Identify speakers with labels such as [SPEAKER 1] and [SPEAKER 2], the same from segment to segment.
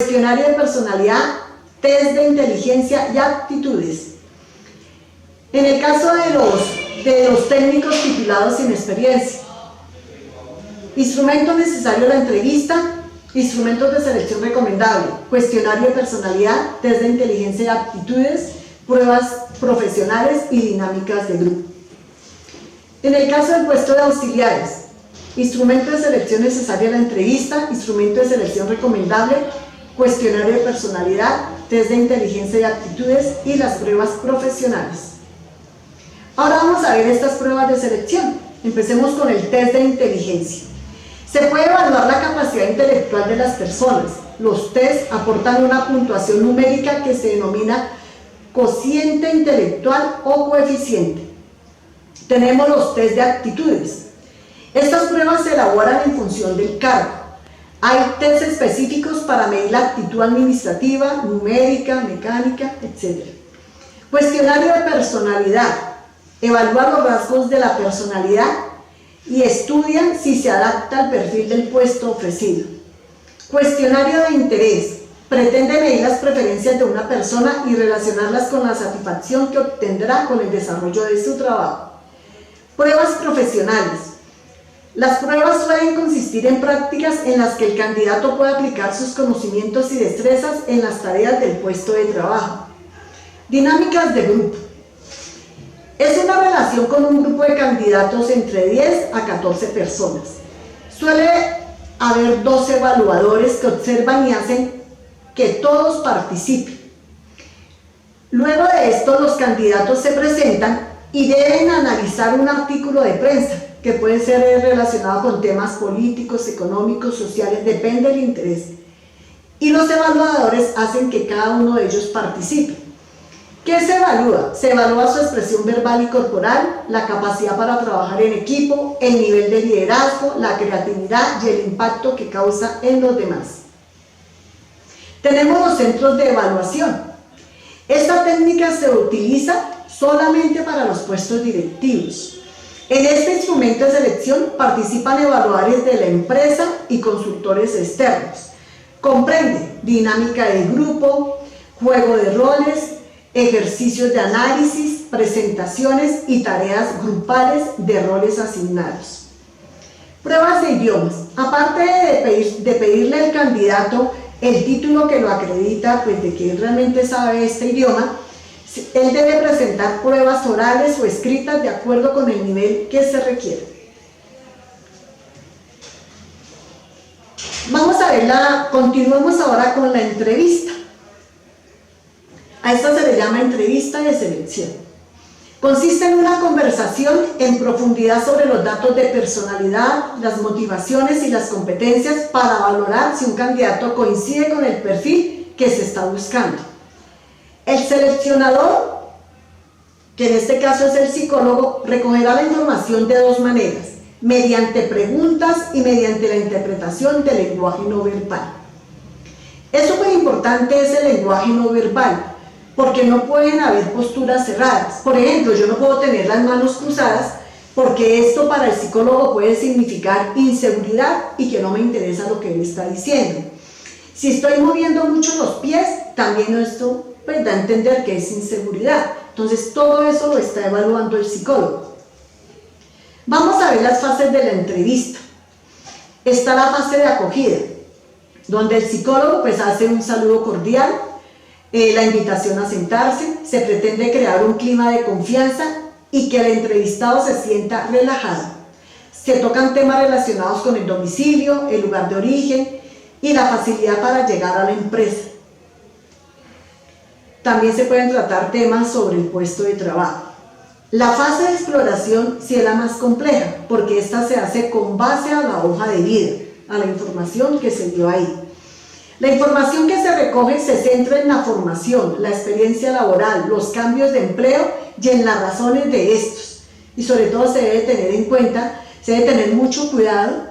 [SPEAKER 1] cuestionario de personalidad, test de inteligencia y aptitudes. En el caso de los técnicos titulados sin experiencia, instrumento necesario a la entrevista, instrumentos de selección recomendable, cuestionario de personalidad, test de inteligencia y aptitudes, pruebas profesionales y dinámicas de grupo. En el caso del puesto de auxiliares, instrumento de selección necesario a la entrevista, instrumento de selección recomendable, cuestionario de personalidad, test de inteligencia y aptitudes y las pruebas profesionales. Ahora vamos a ver estas pruebas de selección. Empecemos con el test de inteligencia. Se puede evaluar la capacidad intelectual de las personas. Los tests aportan una puntuación numérica que se denomina cociente intelectual o coeficiente. Tenemos los test de aptitudes. Estas pruebas se elaboran en función del cargo. Hay tests específicos para medir la aptitud administrativa, numérica, mecánica, etc. Cuestionario de personalidad. Evalúa los rasgos de la personalidad y estudian si se adapta al perfil del puesto ofrecido. Cuestionario de interés. Pretende medir las preferencias de una persona y relacionarlas con la satisfacción que obtendrá con el desarrollo de su trabajo. Pruebas profesionales. Las pruebas suelen consistir en prácticas en las que el candidato puede aplicar sus conocimientos y destrezas en las tareas del puesto de trabajo. Dinámicas de grupo. Es una relación con un grupo de candidatos entre 10 a 14 personas. Suele haber 2 evaluadores que observan y hacen que todos participen. Luego de esto, los candidatos se presentan y deben analizar un artículo de prensa, que puede ser relacionado con temas políticos, económicos, sociales, depende del interés. Y los evaluadores hacen que cada uno de ellos participe. ¿Qué se evalúa? Se evalúa su expresión verbal y corporal, la capacidad para trabajar en equipo, el nivel de liderazgo, la creatividad y el impacto que causa en los demás. Tenemos los centros de evaluación. Esta técnica se utiliza solamente para los puestos directivos. En este instrumento de selección participan evaluadores de la empresa y consultores externos. Comprende dinámica de grupo, juego de roles, ejercicios de análisis, presentaciones y tareas grupales de roles asignados. Pruebas de idiomas. Aparte de pedirle al candidato el título que lo acredita, pues de que él realmente sabe este idioma, él debe presentar pruebas orales o escritas de acuerdo con el nivel que se requiere. Continuamos ahora con la entrevista. A esta se le llama entrevista de selección. Consiste en una conversación en profundidad sobre los datos de personalidad, las motivaciones y las competencias para valorar si un candidato coincide con el perfil que se está buscando. El seleccionador, que en este caso es el psicólogo, recogerá la información de 2 maneras, mediante preguntas y mediante la interpretación del lenguaje no verbal. Es súper importante ese lenguaje no verbal, porque no pueden haber posturas cerradas. Por ejemplo, yo no puedo tener las manos cruzadas, porque esto para el psicólogo puede significar inseguridad y que no me interesa lo que él está diciendo. Si estoy moviendo mucho los pies, también esto pues da a entender que es inseguridad. Entonces todo eso lo está evaluando el psicólogo. Vamos a ver las fases de la entrevista. Está la fase de acogida, donde el psicólogo pues hace un saludo cordial, la invitación a sentarse, se pretende crear un clima de confianza y que el entrevistado se sienta relajado. Se tocan temas relacionados con el domicilio, el lugar de origen y la facilidad para llegar a la empresa. También se pueden tratar temas sobre el puesto de trabajo. La fase de exploración sí es la más compleja, porque esta se hace con base a la hoja de vida, a la información que se dio ahí. La información que se recoge se centra en la formación, la experiencia laboral, los cambios de empleo y en las razones de estos. Y sobre todo se debe tener en cuenta, se debe tener mucho cuidado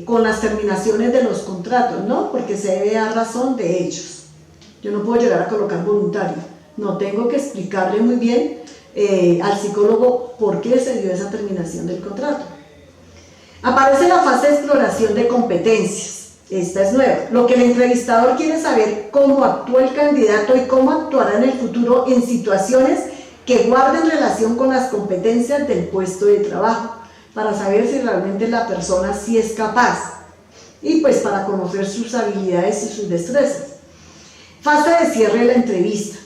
[SPEAKER 1] con las terminaciones de los contratos, ¿no? Porque se debe dar razón de ellos. Yo no puedo llegar a colocar voluntario, no, tengo que explicarle muy bien al psicólogo por qué se dio esa terminación del contrato. Aparece la fase de exploración de competencias. Esta es nueva. Lo que el entrevistador quiere saber cómo actúa el candidato y cómo actuará en el futuro en situaciones que guarden relación con las competencias del puesto de trabajo, para saber si realmente la persona sí es capaz y pues para conocer sus habilidades y sus destrezas. Fase de cierre de la entrevista.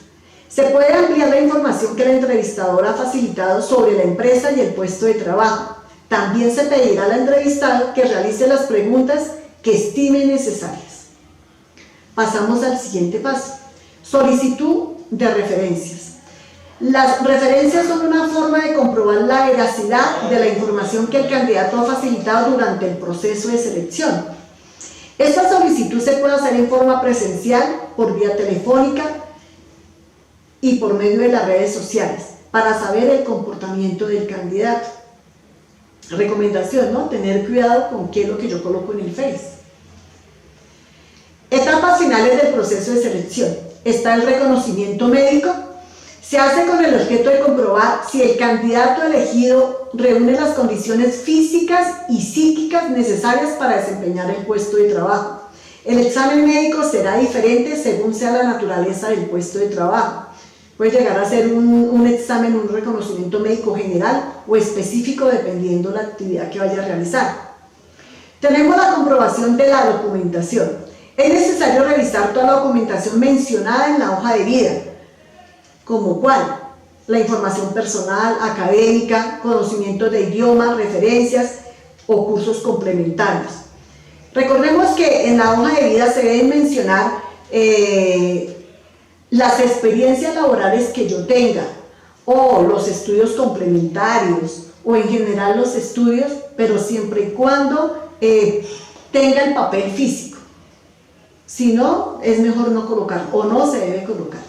[SPEAKER 1] Se puede ampliar la información que el entrevistador ha facilitado sobre la empresa y el puesto de trabajo. También se pedirá al entrevistado que realice las preguntas que estime necesarias. Pasamos al siguiente paso. Solicitud de referencias. Las referencias son una forma de comprobar la veracidad de la información que el candidato ha facilitado durante el proceso de selección. Esta solicitud se puede hacer en forma presencial, por vía telefónica y por medio de las redes sociales, para saber el comportamiento del candidato. Recomendación, ¿no? Tener cuidado con qué es lo que yo coloco en el Face. Etapas finales del proceso de selección. Está el reconocimiento médico. Se hace con el objeto de comprobar si el candidato elegido reúne las condiciones físicas y psíquicas necesarias para desempeñar el puesto de trabajo. El examen médico será diferente según sea la naturaleza del puesto de trabajo. Puede llegar a ser un examen, un reconocimiento médico general o específico dependiendo la actividad que vaya a realizar. Tenemos la comprobación de la documentación. Es necesario revisar toda la documentación mencionada en la hoja de vida, como cuál, la información personal, académica, conocimientos de idioma, referencias o cursos complementarios. Recordemos que en la hoja de vida se deben mencionar las experiencias laborales que yo tenga, o los estudios complementarios, o en general los estudios, pero siempre y cuando tenga el papel físico. Si no, es mejor no colocar, o no se debe colocar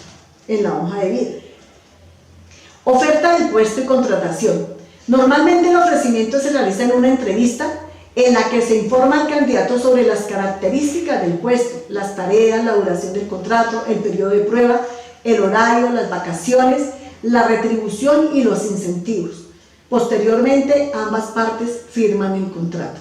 [SPEAKER 1] en la hoja de vida. Oferta del puesto y contratación. Normalmente el ofrecimiento se realiza en una entrevista en la que se informa al candidato sobre las características del puesto, las tareas, la duración del contrato, el periodo de prueba, el horario, las vacaciones, la retribución y los incentivos. Posteriormente, ambas partes firman el contrato.